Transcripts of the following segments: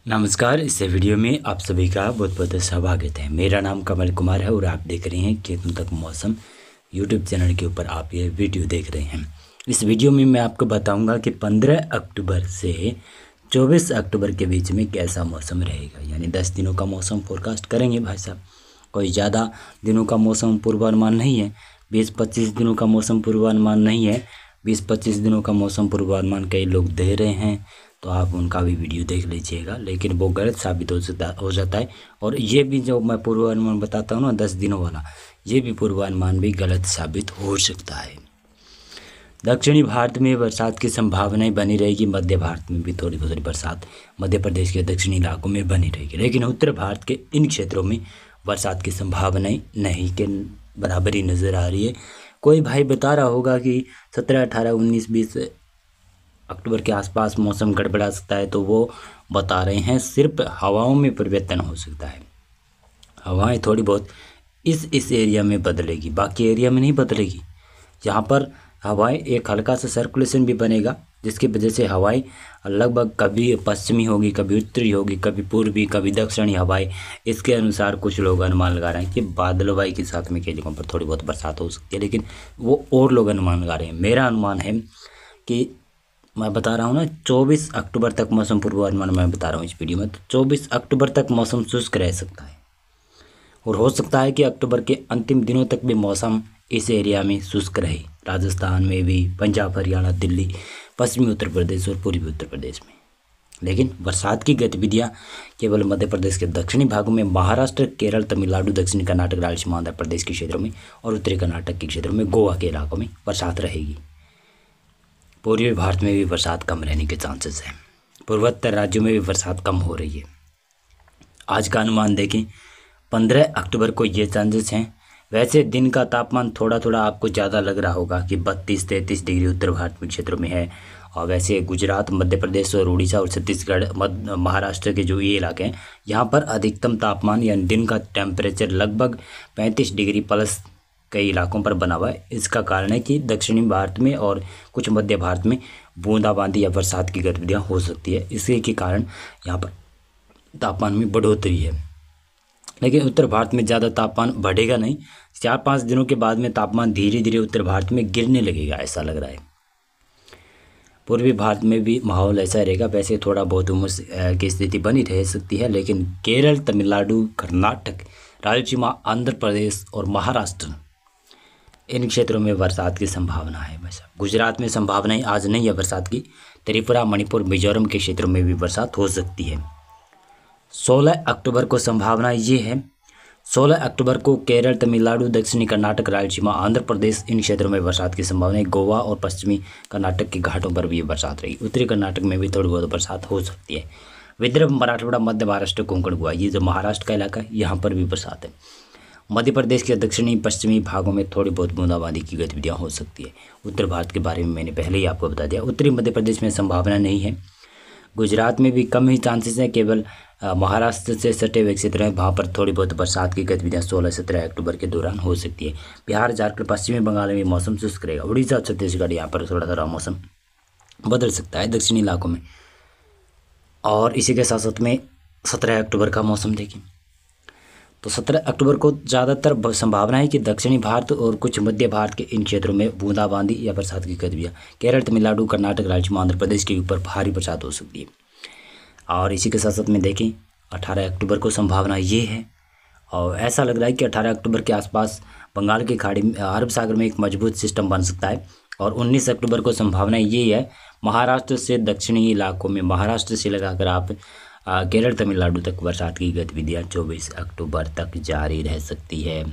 नमस्कार। इस वीडियो में आप सभी का बहुत बहुत स्वागत है। मेरा नाम कमल कुमार है और आप देख रहे हैं खेतों तक मौसम यूट्यूब चैनल के ऊपर आप ये वीडियो देख रहे हैं। इस वीडियो में मैं आपको बताऊंगा कि 15 अक्टूबर से 24 अक्टूबर के बीच में कैसा मौसम रहेगा, यानी 10 दिनों का मौसम फोरकास्ट करेंगे भाई साहब। कोई ज़्यादा दिनों का मौसम पूर्वानुमान नहीं है, 20-25 दिनों का मौसम पूर्वानुमान नहीं है। 20-25 दिनों का मौसम पूर्वानुमान कई लोग दे रहे हैं, तो आप उनका भी वीडियो देख लीजिएगा, लेकिन वो गलत साबित हो जाता है। और ये भी जो मैं पूर्वानुमान बताता हूँ ना 10 दिनों वाला, ये भी पूर्वानुमान भी गलत साबित हो सकता है। दक्षिणी भारत में बरसात की संभावनाएं बनी रहेगी, मध्य भारत में भी थोड़ी थोड़ी बरसात मध्य प्रदेश के दक्षिणी इलाकों में बनी रहेगी, लेकिन उत्तर भारत के इन क्षेत्रों में बरसात की संभावनाएं नहीं के बराबर ही नज़र आ रही है। कोई भाई बता रहा होगा कि 17, 18, 19, 20 अक्टूबर के आसपास मौसम गड़बड़ा सकता है, तो वो बता रहे हैं सिर्फ हवाओं में परिवर्तन हो सकता है। हवाएं थोड़ी बहुत इस एरिया में बदलेगी, बाकी एरिया में नहीं बदलेगी। यहाँ पर हवाएं एक हल्का सा सर्कुलेशन भी बनेगा, जिसकी वजह से हवाएं लगभग कभी पश्चिमी होगी, कभी उत्तरी होगी, कभी पूर्वी, कभी दक्षिणी हवाएं। इसके अनुसार कुछ लोग अनुमान लगा रहे हैं कि बादलवाई के साथ में कई जगहों पर थोड़ी बहुत बरसात हो सकती है, लेकिन वो और लोग अनुमान लगा रहे हैं। मेरा अनुमान है कि मैं बता रहा हूँ ना 24 अक्टूबर तक मौसम पूर्वानुमान मैं बता रहा हूँ इस वीडियो में, तो 24 अक्टूबर तक मौसम शुष्क रह सकता है और हो सकता है कि अक्टूबर के अंतिम दिनों तक भी मौसम इस एरिया में शुष्क रहे। राजस्थान में भी, पंजाब, हरियाणा, दिल्ली, पश्चिमी उत्तर प्रदेश और पूर्वी उत्तर प्रदेश में। लेकिन बरसात की गतिविधियाँ केवल मध्य प्रदेश के दक्षिणी भागों में, महाराष्ट्र, केरल, तमिलनाडु, दक्षिणी कर्नाटक, रायलसीमा, आंध्र प्रदेश के क्षेत्रों में और उत्तरी कर्नाटक के क्षेत्रों में, गोवा के इलाकों में बरसात रहेगी। पूर्वी भारत में भी बरसात कम रहने के चांसेस हैं। पूर्वोत्तर राज्यों में भी बरसात कम हो रही है। आज का अनुमान देखें, 15 अक्टूबर को ये चांसेस हैं। वैसे दिन का तापमान थोड़ा थोड़ा आपको ज़्यादा लग रहा होगा कि 32-33 डिग्री उत्तर भारत में क्षेत्रों में है, और वैसे गुजरात, मध्य प्रदेश और उड़ीसा और छत्तीसगढ़, महाराष्ट्र के जो ये इलाके हैं, यहाँ पर अधिकतम तापमान यानी दिन का टेम्परेचर लगभग 35 डिग्री प्लस कई इलाकों पर बना हुआ है। इसका कारण है कि दक्षिणी भारत में और कुछ मध्य भारत में बूंदाबांदी या बरसात की गतिविधियाँ हो सकती है। इसी के कारण यहाँ पर तापमान में बढ़ोतरी है, लेकिन उत्तर भारत में ज़्यादा तापमान बढ़ेगा नहीं। 4-5 दिनों के बाद में तापमान धीरे धीरे उत्तर भारत में गिरने लगेगा, ऐसा लग रहा है। पूर्वी भारत में भी माहौल ऐसा रहेगा। वैसे थोड़ा बहुत उमस की स्थिति बनी रह सकती है, लेकिन केरल, तमिलनाडु, कर्नाटक, रायलसीमा, आंध्र प्रदेश और महाराष्ट्र, इन क्षेत्रों में बरसात की संभावना है। वैसा गुजरात में संभावनाएं आज नहीं है बरसात की। त्रिपुरा, मणिपुर, मिजोरम के क्षेत्रों में भी बरसात हो सकती है। 16 अक्टूबर को संभावना ये है, 16 अक्टूबर को केरल, तमिलनाडु, दक्षिणी कर्नाटक, रायलसीमा, आंध्र प्रदेश, इन क्षेत्रों में बरसात की संभावना है। गोवा और पश्चिमी कर्नाटक के घाटों पर भी बरसात रहेगी। उत्तरी कर्नाटक में भी थोड़ी बहुत बरसात हो सकती है। विदर्भ, मराठवाड़ा, मध्य महाराष्ट्र, कोंकण, गोवा, ये जो महाराष्ट्र का इलाका है, यहाँ पर भी बरसात है। मध्य प्रदेश के दक्षिणी पश्चिमी भागों में थोड़ी बहुत बूंदाबांदी की गतिविधियाँ हो सकती है। उत्तर भारत के बारे में मैंने पहले ही आपको बता दिया। उत्तरी मध्य प्रदेश में संभावना नहीं है। गुजरात में भी कम ही चांसेस हैं, केवल महाराष्ट्र से सटे हुए क्षेत्र हैं, वहाँ पर थोड़ी बहुत बरसात की गतिविधियाँ 16-17 अक्टूबर के दौरान हो सकती है। बिहार, झारखंड, पश्चिमी बंगाल में मौसम शुष्क रहेगा। उड़ीसा, छत्तीसगढ़, यहाँ पर थोड़ा थोड़ा मौसम बदल सकता है दक्षिणी इलाकों में। और इसी के साथ साथ में 17 अक्टूबर का मौसम देखें, तो 17 अक्टूबर को ज़्यादातर संभावना है कि दक्षिणी भारत और कुछ मध्य भारत के इन क्षेत्रों में बूंदाबांदी या बरसात की गतिविधियाँ, केरल, तमिलनाडु, कर्नाटक, रायलसीमा, आंध्र प्रदेश के ऊपर भारी बरसात हो सकती है। और इसी के साथ साथ में देखें 18 अक्टूबर को संभावना ये है, और ऐसा लग रहा है कि 18 अक्टूबर के आसपास बंगाल की खाड़ी में, अरब सागर में एक मजबूत सिस्टम बन सकता है। और 19 अक्टूबर को संभावना ये है, महाराष्ट्र से दक्षिणी इलाकों में, महाराष्ट्र से लगाकर आप केरल, तमिलनाडु तक बरसात की गतिविधियाँ 24 अक्टूबर तक जारी रह सकती है।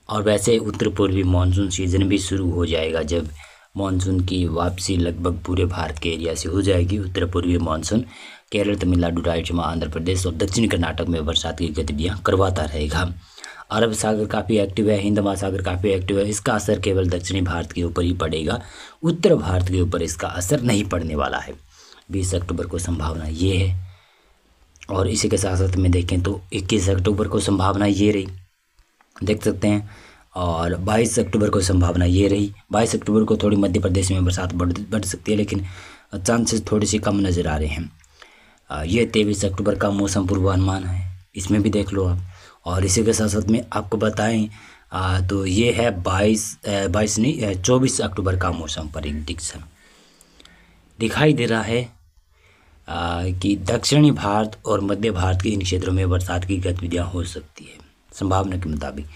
और वैसे उत्तर पूर्वी मानसून सीजन भी शुरू हो जाएगा, जब मानसून की वापसी लगभग पूरे भारत के एरिया से हो जाएगी। उत्तर पूर्वी मानसून केरल, तमिलनाडु, रायलसीमा, आंध्र प्रदेश और दक्षिणी कर्नाटक में बरसात की गतिविधियाँ करवाता रहेगा। अरब सागर काफ़ी एक्टिव है, हिंद महासागर काफ़ी एक्टिव है। इसका असर केवल दक्षिणी भारत के ऊपर ही पड़ेगा, उत्तर भारत के ऊपर इसका असर नहीं पड़ने वाला है। 20 अक्टूबर को संभावना ये है। और इसी के साथ साथ में देखें तो 21 अक्टूबर को संभावना ये रही, देख सकते हैं। और 22 अक्टूबर को संभावना ये रही। 22 अक्टूबर को थोड़ी मध्य प्रदेश में बरसात बढ़ सकती है, लेकिन चांसेस थोड़ी सी कम नज़र आ रहे हैं। ये 23 अक्टूबर का मौसम पूर्वानुमान है, इसमें भी देख लो आप। और इसी के साथ साथ में आपको बताएं तो ये है 24 अक्टूबर का मौसम प्रेडिक्शन दिखाई दे रहा है कि दक्षिणी भारत और मध्य भारत के इन क्षेत्रों में बरसात की गतिविधियां हो सकती है संभावना के मुताबिक।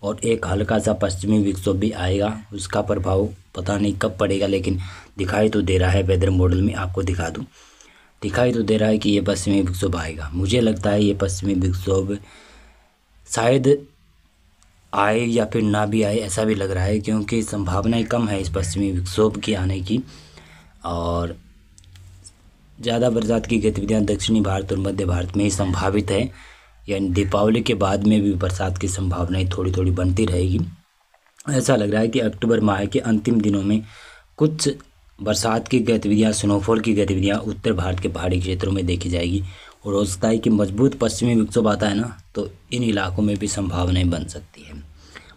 और एक हल्का सा पश्चिमी विक्षोभ भी आएगा, उसका प्रभाव पता नहीं कब पड़ेगा, लेकिन दिखाई तो दे रहा है। वेदर मॉडल में आपको दिखा दूं, दिखाई तो दे रहा है कि ये पश्चिमी विक्षोभ आएगा। मुझे लगता है ये पश्चिमी विक्षोभ शायद आए या फिर ना भी आए, ऐसा भी लग रहा है, क्योंकि संभावनाएं कम है इस पश्चिमी विक्षोभ की आने की। और ज़्यादा बरसात की गतिविधियां दक्षिणी भारत और मध्य भारत में ही संभावित है, यानी दीपावली के बाद में भी बरसात की संभावनाएं थोड़ी थोड़ी बनती रहेगी। ऐसा लग रहा है कि अक्टूबर माह के अंतिम दिनों में कुछ बरसात की गतिविधियां, स्नोफॉल की गतिविधियां उत्तर भारत के पहाड़ी क्षेत्रों में देखी जाएगी। और हो सकता है कि मजबूत पश्चिमी विक्षोभ आता है ना, तो इन इलाकों में भी संभावनाएं बन सकती है।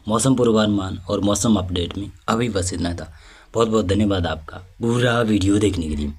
मौसम पूर्वानुमान और मौसम अपडेट में अभी बस इतना था। बहुत बहुत धन्यवाद आपका पूरा वीडियो देखने के लिए।